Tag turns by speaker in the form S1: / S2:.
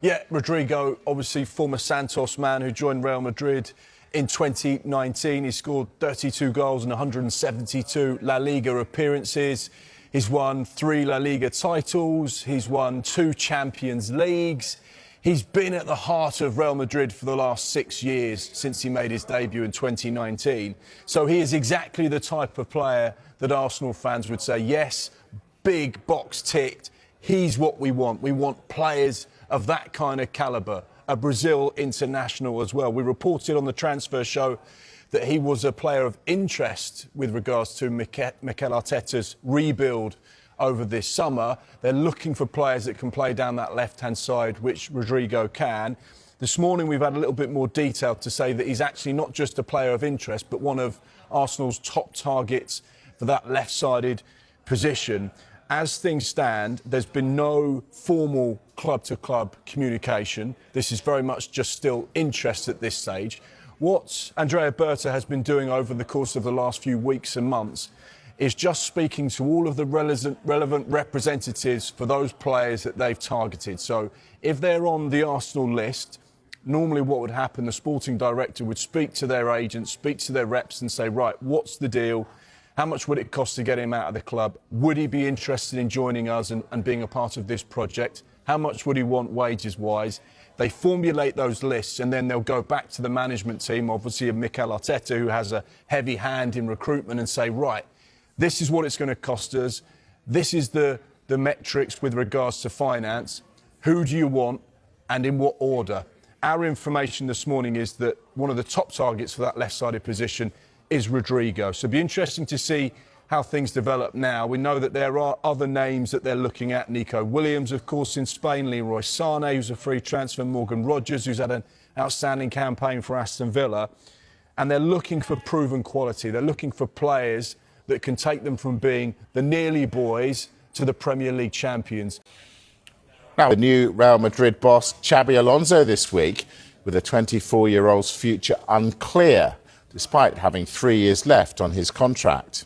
S1: Yeah, Rodrygo, obviously former Santos man who joined Real Madrid in 2019. He scored 32 goals and 172 La Liga appearances. He's won 3 La Liga titles. He's won 2 Champions Leagues. He's been at the heart of Real Madrid for the last 6 years since he made his debut in 2019. So he is exactly the type of player that Arsenal fans would say, yes, big box ticked. He's what we want. We want players of that kind of calibre, a Brazil international as well. We reported on the transfer show that he was a player of interest with regards to Mikel Arteta's rebuild over this summer. They're looking for players that can play down that left-hand side, which Rodrygo can. This morning we've had a little bit more detail to say that he's actually not just a player of interest, but one of Arsenal's top targets for that left-sided position. As things stand, there's been no formal club-to-club communication. This is very much just still interest at this stage. What Andrea Berta has been doing over the course of the last few weeks and months is just speaking to all of the relevant representatives for those players that they've targeted. So if they're on the Arsenal list, normally what would happen, the sporting director would speak to their agents, speak to their reps and say, right, what's the deal? How much would it cost to get him out of the club? Would he be interested in joining us and being a part of this project? How much would he want wages-wise? They formulate those lists and then they'll go back to the management team, obviously of Mikel Arteta, who has a heavy hand in recruitment, and say, right, this is what it's going to cost us. This is the metrics with regards to finance. Who do you want and in what order? Our information this morning is that one of the top targets for that left-sided position is Rodrygo. So it'll be interesting to see how things develop now. We know that there are other names that they're looking at. Nico Williams, of course, in Spain. Leroy Sané, who's a free transfer. Morgan Rogers, who's had an outstanding campaign for Aston Villa. And they're looking for proven quality. They're looking for players that can take them from being the nearly boys to the Premier League champions.
S2: Now, the new Real Madrid boss, Xabi Alonso, this week, with a 24-year-old's future unclear, despite having 3 years left on his contract.